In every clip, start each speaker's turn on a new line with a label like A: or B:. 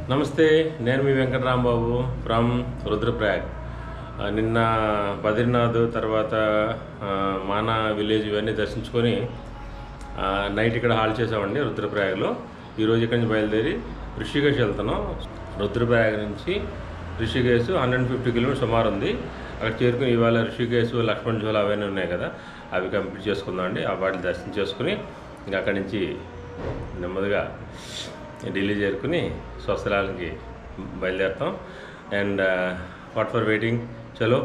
A: నమస్తే, నేను మీ వెంకటరాంబాబు ఫ్రమ్ రుద్రప్రయాగ్. నిన్న బద్రీనాథ్ తర్వాత మానా విలేజ్ ఇవన్నీ దర్శించుకొని నైట్ ఇక్కడ హాల్ చేసామండి రుద్రప్రయాగ్లో. ఈరోజు ఇక్కడి నుంచి బయలుదేరి రిషికేశ్ వెళ్తున్నాం. రుద్రప్రయాగ్ నుంచి రిషికేశ్ 150 కిలోమీటర్స్ సుమారు ఉంది. అక్కడ చేరుకుని ఇవాళ రిషికేశ్ లక్ష్మణ్ ఝూలా అవన్నీ ఉన్నాయి కదా, అవి కంప్లీట్ చేసుకుందాం అండి. ఆ వాటిని దర్శనం చేసుకుని ఇంకా అక్కడి నుంచి నెమ్మదిగా ఢిల్లీ చేరుకుని స్వస్థలానికి బయలుదేరుతాం. And what for waiting. చలో,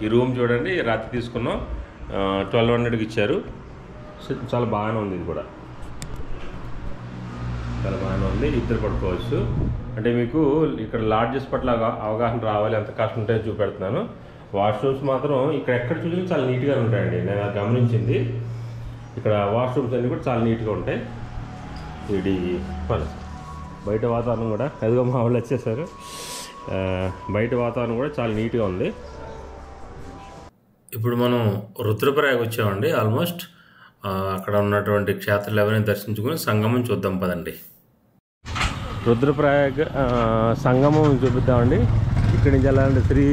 A: ఈ రూమ్ చూడండి, రాత్రి తీసుకున్నాం, 1200కి ఇచ్చారు. చాలా బాగానే ఉంది, ఇది కూడా చాలా బాగానే ఉంది. ఇద్దరు పడుకోవచ్చు. అంటే మీకు ఇక్కడ లాడ్జెస్ పట్ల అవగాహన రావాలి, ఎంత కాస్ట్ ఉంటాయో చూపెడుతున్నాను. వాష్రూమ్స్ మాత్రం ఇక్కడ ఎక్కడ చూసినా చాలా నీట్గా ఉంటాయండి. నేను అది గమనించింది. ఇక్కడ వాష్రూమ్స్ అన్నీ కూడా చాలా నీట్గా ఉంటాయి. ఇది బయట వాతావరణం కూడా, అదిగో మా వాళ్ళు వచ్చేసారు. బయట వాతావరణం కూడా చాలా నీట్గా ఉంది. ఇప్పుడు మనం రుద్రప్రయాగ్ వచ్చామండి. ఆల్మోస్ట్ అక్కడ ఉన్నటువంటి క్షేత్రాలు ఎవరైనా దర్శించుకుని సంగమం చూద్దాం పదండి. రుద్రప్రయాగ్ సంగమం చూపిద్దామండి. ఇక్కడి నుంచి వెళ్ళాలంటే శ్రీ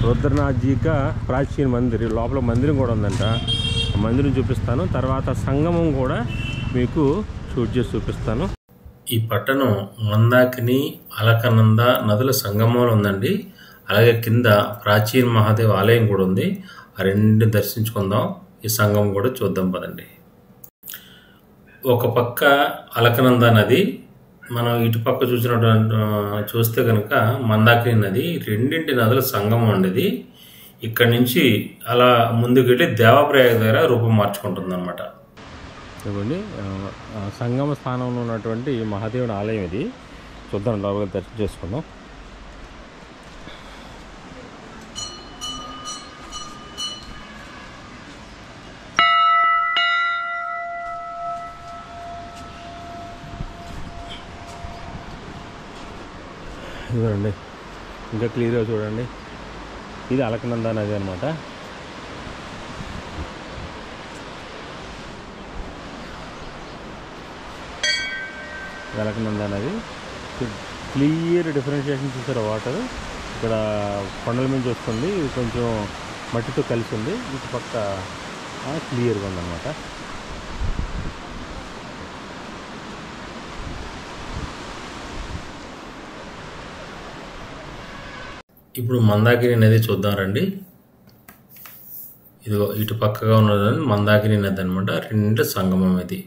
A: రుద్రనాథ్జీకా ప్రాచీన మందిర్, లోపల మందిరం కూడా ఉందంట. మందిరం చూపిస్తాను. తర్వాత సంగమం కూడా మీకు షూట్ చేసి చూపిస్తాను. ఈ పట్టణం మందాకిని, అలకనంద నదుల సంగమంలో ఉందండి. అలాగే కింద ప్రాచీన మహాదేవ్ ఆలయం కూడా ఉంది. ఆ రెండు దర్శించుకుందాం, ఈ సంగమం కూడా చూద్దాం పదండి. ఒక పక్క అలకనంద నది, మనం ఇటుపక్క చూస్తే కనుక మందాకిని నది, రెండింటి నదుల సంగమం ఉండేది. ఇక్కడి నుంచి అలా ముందుకెళ్ళి దేవప్రయాగ దగ్గర రూపం మార్చుకుంటుంది అన్నమాట. ఇవ్వండి, సంగమ స్థానంలో ఉన్నటువంటి మహాదేవుని ఆలయం ఇది. చూద్దాం, లోపల దర్శనం చేసుకుందాం. చూడండి, ఇంకా క్లియర్గా చూడండి. ఇది అలకనంద నది అనమాట. అలకనంద నది క్లియర్ డిఫరెన్షియేషన్ చూసారు. వాటర్ ఇక్కడ కొండల మీద వస్తుంది, ఇది కొంచెం మట్టితో కలిసి ఉంది. ఇటు పక్క క్లియర్గా ఉందన్నమాట. ఇప్పుడు మందాకిని నది చూద్దాం రండి. ఇదిగో ఇటు పక్కగా ఉన్నదని మందాకిని నది అనమాట. రెండు సంగమం ఇది.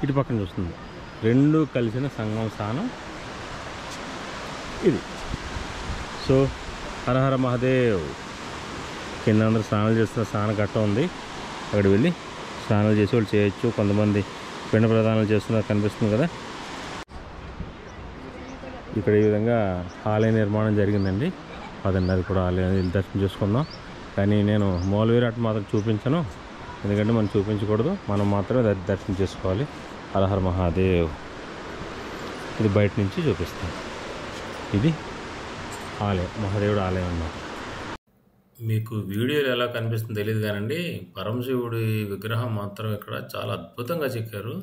A: ఇటు పక్కన చూస్తుంది, రెండు కలిసిన సంగమ స్థానం ఇది. సో హరహర మహాదేవ్. కింద అందరూ స్నానాలు చేస్తున్న స్నాన ఘట్టం ఉంది. అక్కడ వెళ్ళి స్నానాలు చేసి వాళ్ళు చేయొచ్చు. కొంతమంది పిండ ప్రదానాలు చేస్తున్నారు, కనిపిస్తుంది కదా. ఇక్కడ ఈ విధంగా ఆలయ నిర్మాణం జరిగిందండి. పదండి, అది కూడా ఆలయం దర్శనం చేసుకుందాం. కానీ నేను మూలవిరాట్ మాత్రం చూపించను, ఎందుకంటే మనం చూపించకూడదు, మనం మాత్రమే దర్శనం చేసుకోవాలి. హరహర మహాదేవ్. ఇది బయట నుంచి చూపిస్తాను. ఇది ఆలయం, మహాదేవుడు ఆలయం అన్నమాట. మీకు వీడియోలు ఎలా కనిపిస్తుందో తెలియదు కానండి, పరమశివుడి విగ్రహం మాత్రం ఇక్కడ చాలా అద్భుతంగా చెక్కారు.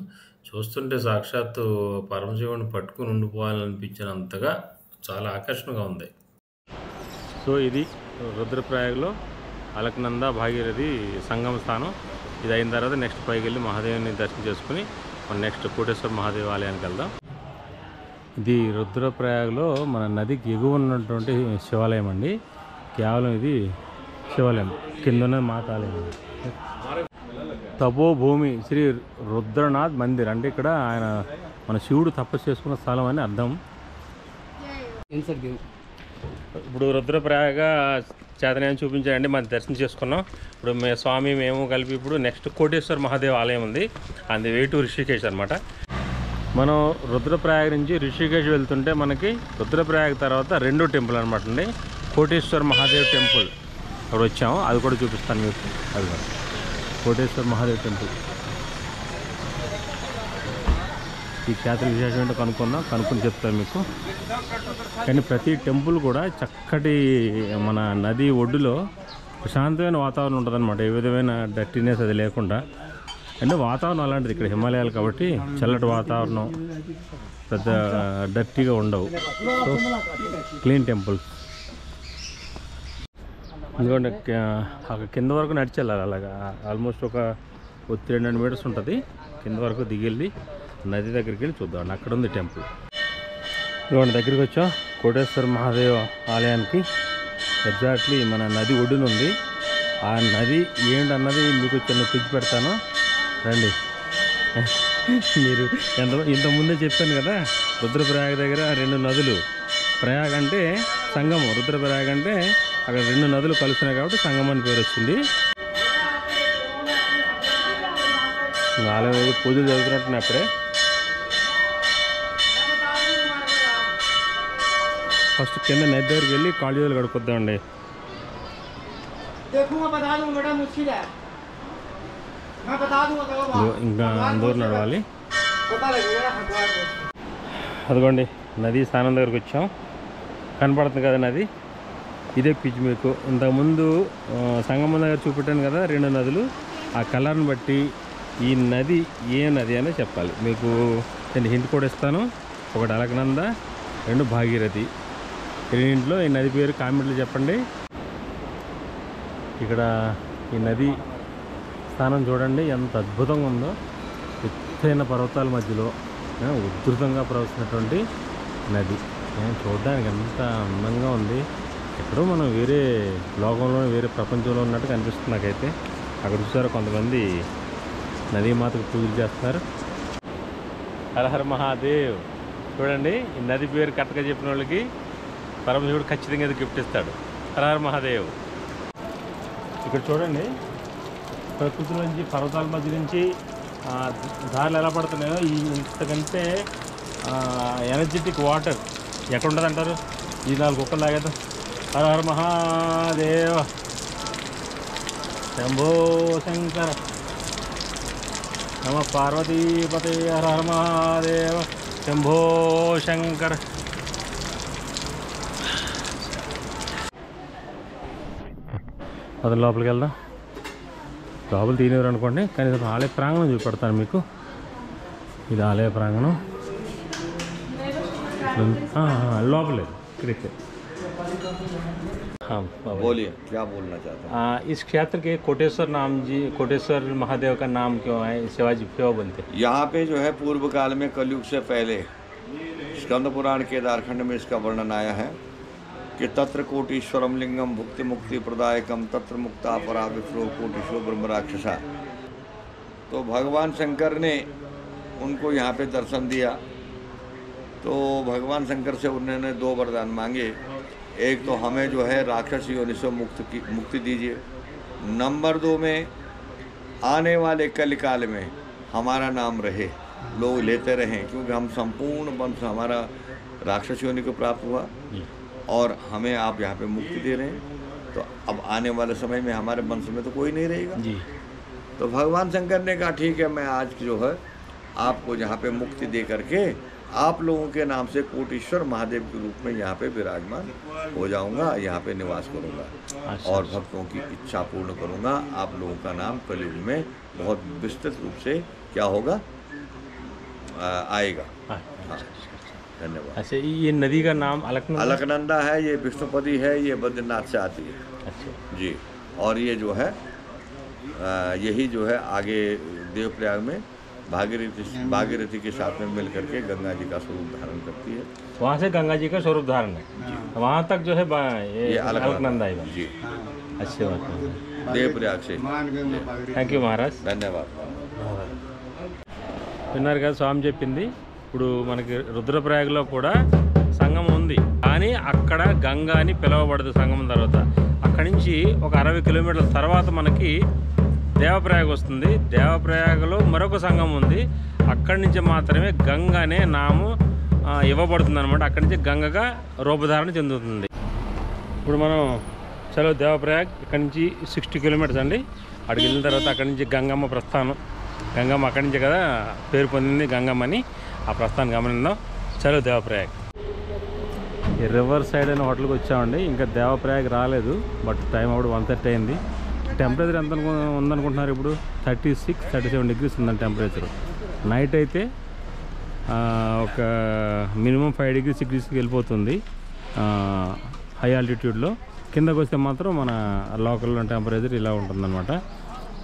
A: చూస్తుంటే సాక్షాత్తు పరమశివుడిని పట్టుకుని ఉండిపోవాలనిపించినంతగా చాలా ఆకర్షణగా ఉంది. సో ఇది రుద్రప్రయాగ్లో అలకనంద భాగీరథి సంగమ స్థానం. ఇది అయిన తర్వాత నెక్స్ట్ పైకి వెళ్ళి మహాదేవుని దర్శనం చేసుకుని మన నెక్స్ట్ కోటేశ్వర మహాదేవ్ ఆలయానికి వెళ్దాం. ఇది రుద్రప్రయాగ్లో మన నదికి ఎగువ ఉన్నటువంటి శివాలయం అండి. కేవలం ఇది శివాలయం, కింద ఉన్న మాతాలయం. తపోభూమి శ్రీ రుద్రనాథ్ మందిర్ అంటే ఇక్కడ ఆయన మన శివుడు తపస్సు చేసుకున్న స్థలం అని అర్థం. ఇప్పుడు రుద్రప్రయాగ చేతనాన్ని చూపించారండి, మనం దర్శనం చేసుకున్నాం. ఇప్పుడు స్వామి మేము కలిపి ఇప్పుడు నెక్స్ట్ కోటేశ్వర మహాదేవ్ ఆలయం ఉంది. అది వే టు రిషికేశ్ అనమాట. మనం రుద్రప్రయాగ నుంచి రిషికేశ్ వెళ్తుంటే మనకి రుద్రప్రయాగ తర్వాత రెండో టెంపుల్ అనమాట అండి, కోటేశ్వర మహాదేవ్ టెంపుల్. అక్కడ వచ్చాము, అది కూడా చూపిస్తాను మీకు. అది కోటేశ్వర మహాదేవ్ టెంపుల్. ఈ క్షేత్ర విశేషం ఏంటో కనుక్కొని చెప్తాను మీకు. కానీ ప్రతి టెంపుల్ కూడా చక్కటి మన నది ఒడ్డులో ప్రశాంతమైన వాతావరణం ఉంటుందన్నమాట. ఏ విధమైన డర్టీనెస్ అది లేకుండా. అంటే వాతావరణం అలాంటిది. ఇక్కడ హిమాలయాలు కాబట్టి చల్లటి వాతావరణం, పెద్ద డర్టీగా ఉండవు. So clean temples. ఎందుకంటే అక్కడ కింద వరకు నడిచెళ్ళాలి. అలాగా ఆల్మోస్ట్ ఒక 300 మీటర్స్ ఉంటుంది. కింద వరకు దిగిళ్ళి నది దగ్గరికి వెళ్ళి చూద్దాం. అక్కడ ఉంది టెంపుల్. ఇదిగోండి దగ్గరికి వచ్చాం కోటేశ్వర మహాదేవ ఆలయానికి. ఎగ్జాక్ట్లీ మన నది ఒడ్డున ఉంది. ఆ నది ఏంటన్నది మీకు చిన్న పిచ్చి పెడతాను రండి. మీరు ఇంతకుముందే చెప్పాను కదా, రుద్రప్రయాగ దగ్గర 2 నదులు. ప్రయాగ అంటే సంగమం, రుద్రప్రయాగ అంటే అక్కడ 2 నదులు కలుస్తున్నాయి కాబట్టి సంగమం అని పేరు వచ్చింది. ఆలయం పూజలు జరుగుతున్నట్టున్నాయి అప్పుడే. ఫస్ట్ కింద నది దగ్గరికి వెళ్ళి కాళ్ళు చేతులు కడుక్కొద్దామండి. ఇంకా అందరూ నడవాలి. అదిగోండి నది స్నానం దగ్గరికి వచ్చాం. కనపడుతుంది కదా నది. ఇదే పిచ్చి మీకు ఇంతకుముందు సంగమం దగ్గర చూపెట్టాను కదా 2 నదులు. ఆ కలర్ని బట్టి ఈ నది ఏ నది అనే చెప్పాలి. మీకు నేను హింట్ కూడా ఇస్తాను. ఒకటి అలకనంద, 2 భాగీరథి. రెండింటిలో ఈ నది పేరు కామెంట్లు చెప్పండి. ఇక్కడ ఈ నది స్థానం చూడండి ఎంత అద్భుతంగా ఉందో. ఎత్తైన పర్వతాల మధ్యలో ఉధృతంగా ప్రవహిస్తున్నటువంటి నది. చూడడానికి ఎంత అందంగా ఉంది. ఎక్కడో మనం వేరే లోకంలో వేరే ప్రపంచంలో ఉన్నట్టు కనిపిస్తుంది నాకైతే. అక్కడ చూసారు కొంతమంది నదీ మాతకు పూజలు చేస్తున్నారు. హర హర మహాదేవ్. చూడండి ఈ నది పేరు కరెక్ట్గా చెప్పిన వాళ్ళకి పరమశివుడు ఖచ్చితంగా ఇది గిఫ్ట్ ఇస్తాడు. హర హర మహాదేవ్. ఇక్కడ చూడండి ప్రకృతి నుంచి పర్వతాల మధ్య నుంచి దారులు ఎలా పడుతున్నాయో ఇంతకంటే ఎనర్జెటిక్ వాటర్ ఎక్కడ ఉంటుంది అంటారు? ఈ 4 కుక్కలు తాగేద్దాం. హర హర మహాదేవ శంభో శంకర నమ పార్వతీపతే. హర హర మహాదేవ శంభో శంకర. అతను లోపలికి వెళ్దాం. లోపల తీనివారు అనుకోండి, కానీ ఆలయ ప్రాంగణం చూపెడతాను మీకు. ఇది ఆలయ ప్రాంగణం. లోపలేదు ఇక్కడైతే.
B: बोलिए क्या बोलना चाहते हैं?
A: इस क्षेत्र के कोटेश्वर नाम जी, कोटेश्वर महादेव का नाम क्यों है? शिवाजी क्यों बोलते?
B: यहाँ पे जो है पूर्व काल में कलयुग से पहले स्कंद पुराण केदारखंड में इसका वर्णन आया है कि तत्र कोटीश्वरम लिंगम भुक्ति मुक्ति प्रदायकम तत्र मुक्ता परा विप्रो कोटीश्वर ब्रह्म राक्षसा। तो भगवान शंकर ने उनको यहाँ पे दर्शन दिया। तो भगवान शंकर से उन्होंने 2 वरदान मांगे। एक तो हमें जो है राक्षस योनि से मुक्ति दीजिए। नंबर 2 में आने वाले कलिकाल में हमारा नाम रहे, लोग लेते रहें, क्योंकि हम संपूर्ण वंश हमारा राक्षस योनि को प्राप्त हुआ और हमें आप यहाँ पे मुक्ति दे रहे हैं। तो अब आने वाले समय में हमारे वंश में तो कोई नहीं रहेगा जी। तो भगवान शंकर ने कहा ठीक है, मैं आज जो है आपको यहाँ पे मुक्ति दे करके आप लोगों के नाम से कोटीश्वर महादेव के रूप में यहाँ पे विराजमान हो जाऊंगा, यहाँ पे निवास करूंगा और भक्तों की इच्छा पूर्ण करूंगा। आप लोगों का नाम कलयुग में बहुत विस्तृत रूप से क्या होगा, आएगा। हाँ, धन्यवाद।
A: अच्छा, ये नदी का नाम
B: अलकनंदा है, ये विष्णुपति है, ये बद्रीनाथ से आती है। अच्छा जी। और ये जो है यही जो है आगे देवप्रयाग में भागीरथी के साथ में मिल करके गंगा जी का स्वरूप धारण करती है।
A: वहाँ से गंगा जी का स्वरूप धारण है, वहाँ तक जो है ये अलकनंदा है जी। अच्छी बात है।
B: देवप्रयाग से।
A: థ్యాంక్ యూ మహారాజ్,
B: ధన్యవాదాలు.
A: విన్నారు కదా స్వామి చెప్పింది. ఇప్పుడు మనకి రుద్రప్రయాగలో కూడా సంగమం ఉంది, కానీ అక్కడ గంగా అని పిలువబడదు. సంగమం తర్వాత అక్కడి నుంచి ఒక 60 కిలోమీటర్ల తర్వాత మనకి దేవప్రయాగ వస్తుంది. దేవప్రయాగలో మరొక సంఘం ఉంది. అక్కడి నుంచి మాత్రమే గంగ అనే నామం ఇవ్వబడుతుంది అనమాట. అక్కడి నుంచి గంగగా రూపధారణ చెందుతుంది. ఇప్పుడు మనం చలో దేవప్రయాగ్ ఇక్కడి నుంచి 60 కిలోమీటర్స్ అండి. అక్కడికి వెళ్ళిన తర్వాత అక్కడి నుంచి గంగమ్మ ప్రస్థానం. గంగమ్మ అక్కడి నుంచి కదా పేరు పొందింది గంగమ్మని. ఆ ప్రస్థానం గమనిద్దాం. చలో దేవప్రయాగ్. ఈ రివర్ సైడ్ అయిన హోటల్కి వచ్చామండి. ఇంకా దేవప్రయాగ్ రాలేదు, బట్ టైం అప్పుడు 1:30 అయింది. టెంపరేచర్ ఎంత ఉందనుకుంటున్నారు? ఇప్పుడు 36-37 డిగ్రీస్ ఉందండి టెంపరేచర్. నైట్ అయితే ఒక మినిమం 5 డిగ్రీ 6 డిగ్రీస్కి వెళ్ళిపోతుంది హై ఆల్టిట్యూడ్లో. కిందకు వస్తే మాత్రం మన లోకల్ టెంపరేచర్ ఇలా ఉంటుందన్నమాట.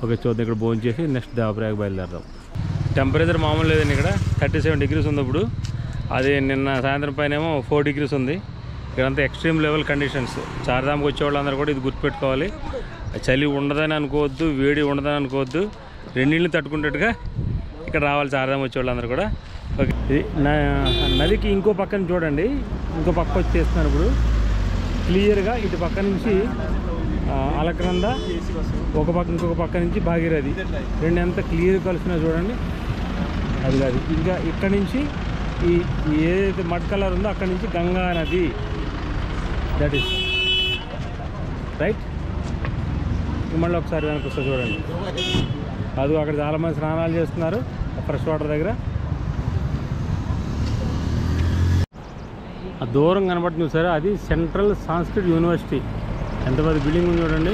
A: ఓకే, చూద్దాం. ఇక్కడ భోజనం చేసి నెక్స్ట్ దేవప్రయాగ బయలుదేరదాం. టెంపరేచర్ మామూలు లేదండి, ఇక్కడ 37 డిగ్రీస్ ఉంది ఇప్పుడు. అది నిన్న సాయంత్రం పైన ఏమో 4 డిగ్రీస్ ఉంది. ఇక్కడంతా ఎక్స్ట్రీమ్ లెవెల్ కండిషన్స్. చార్ధామ్కి వచ్చే వాళ్ళందరూ కూడా ఇది గుర్తుపెట్టుకోవాలి. చలి ఉండదని అనుకోవద్దు, వేడి ఉండదని అనుకోవద్దు, రెండింటిని తట్టుకునేట్టుగా ఇక్కడ రావాలి చార్ధామ్ వచ్చే వాళ్ళందరూ కూడా. ఓకే, ఇది నదికి ఇంకో పక్కన చూడండి, ఇంకో పక్క వచ్చి చేస్తున్నారు ఇప్పుడు క్లియర్గా. ఇటు పక్క నుంచి అలకనంద, ఒక పక్క ఇంకొక పక్క నుంచి భాగీరథి, రెండు ఎంత క్లియర్ కలిసినా చూడండి. అది కాదు, ఇంకా ఇక్కడ నుంచి ఈ ఏదైతే మడ్ కలర్ ఉందో అక్కడి నుంచి గంగా నది, దట్ ఈస్ రైట్. మళ్ళీ ఒకసారి వెనక్కి వస్తే చూడండి, అది అక్కడ చాలామంది స్నానాలు చేస్తున్నారు ఫ్రెష్ వాటర్ దగ్గర. ఆ దూరం కనబడుతుంది సరే, అది సెంట్రల్ సంస్కృత్ యూనివర్సిటీ. ఎంత పెద్ద బిల్డింగ్ ఉంది చూడండి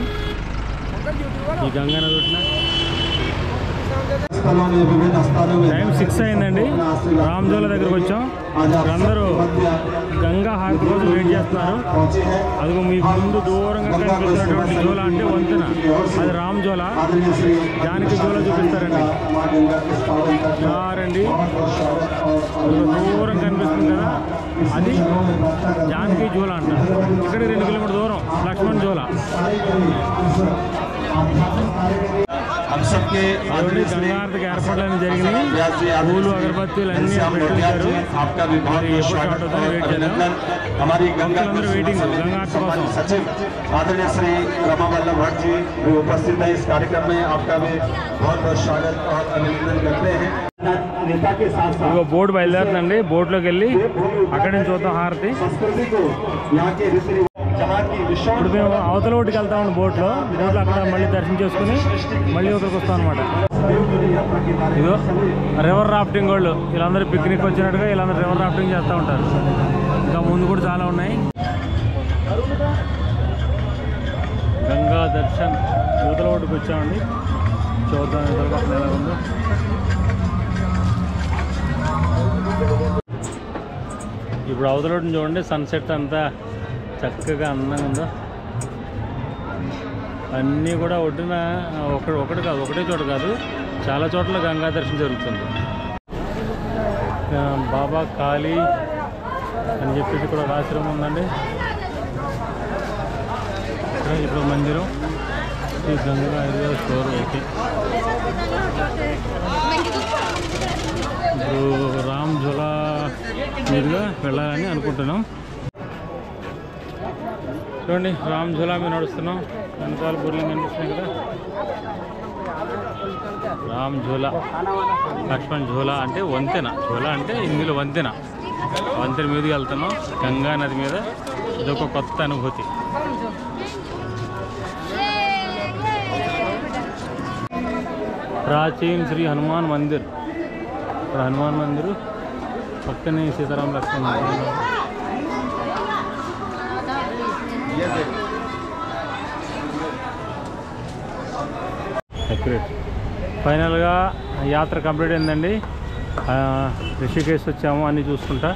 A: ఈ గంగా నది ఒడ్డున. టైం 6 అయిందండి. రామ్జోలా దగ్గరకు వచ్చాం. అందరూ గంగా హారతి కోసం వెయిట్ చేస్తున్నారు. అదిగో మీకు ముందు దూరంగా కనిపిస్తున్నటువంటి జోలా అంటే వంతెన, అది రామ్జోలా. జానకి జోలా చూపిస్తారండి. రండి, దూరం కనిపిస్తుంది కదా, అది జానకి జోలా అంట. ఇక్కడ 2 కిలోమీటర్ దూరం లక్ష్మణ్ జోలా. గంగా హారతికి ఏర్పాట్లన్నీ జరిగినాయి. పూలు అగరబత్తీలు అన్నీ పెట్టించారు. మరి ఎప్పుడు స్టార్ట్ అవుతుందో వెయిట్ చేద్దాం. భక్తులందరూ వెయిటింగ్ గంగా హారతి కోసం.
C: आदरणीय श्री रमा वल्लभ भट्ट जी भी उपस्थित है इस कार्यक्रम में, आपका भी बहुत बहुत स्वागत और अभिनंदन करते हैं। नेता के साथ साथ
A: బోట్ బయలుదేరుతుందండి. బోట్లోకి వెళ్ళి అక్కడి నుంచి చూద్దాం హారతి.
C: संस्कृति को यहाँ के रीति जहाँ की विश्व
A: ఇప్పుడు మేము అవతల ఒడ్డుకి వెళ్తామండి బోట్లో అక్కడ మళ్ళీ దర్శనం చేసుకుని మళ్ళీ ఇక్కడికి వస్తాం అనమాట. ఇదో రివర్ రాఫ్టింగ్ వాళ్ళు వీళ్ళందరూ పిక్నిక్ వచ్చినట్టుగా వీళ్ళందరూ రివర్ రాఫ్టింగ్ చేస్తూ ఉంటారు. ఇంకా ముందు కూడా చాలా ఉన్నాయి. గంగా దర్శన్ యువతల ఒడ్డుకు వచ్చామండి. చూద్దాం యువతల పక్కన ఎలా ఉందో. ఇప్పుడు అవతల ఒడ్డుని చూడండి, సన్సెట్ అంతా చక్కగా అందంగా ఉందో. అన్నీ కూడా ఒడ్డున ఒకటి కాదు, ఒకటే చోట కాదు, చాలా చోట్ల గంగా దర్శనం జరుగుతుంది. బాబా కాళీ అని చెప్పేసి కూడా ఒక ఆశ్రమం ఉందండి. ఇప్పుడు మందిరం శ్రీ గంగా ఆయుర్వేద స్టోర్. ఓకే, ఇప్పుడు రామ్ జోలా మీదుగా వెళ్ళాలని అనుకుంటున్నాం. చూడండి రామ్ జోలా మీద నడుస్తున్నాం. వెనకాల బుర్రలు కనిపిస్తున్నాయి కదా, రామ్ జోలా, లక్ష్మణ్ జోలా అంటే వంతెన. జోలా అంటే ఇందులో వంతెన. వంతెన మీదకి వెళ్తున్నాం గంగా నది మీద. ఇదొక కొత్త అనుభూతి. ప్రాచీన్ శ్రీ హనుమాన్ మందిర్. ఇక్కడ హనుమాన్ మందిర్ పక్కనే సీతారాం లక్ష్మణ్ మందిర్. అక్యురేట్. ఫైనల్గా యాత్ర కంప్లీట్ అయిందండి. రిషికేశ్ వచ్చాము అన్నీ చూసుకుంటా.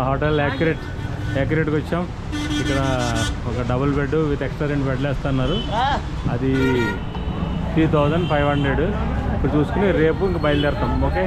A: హోటల్ యాక్యురేట్కి వచ్చాం. ఇక్కడ ఒక డబుల్ బెడ్ విత్ ఎక్స్ట్రా 2 బెడ్లు వేస్తున్నారు. అది 3500. ఇప్పుడు చూసుకుని రేపు ఇంక బయలుదేరుతాం. ఓకే.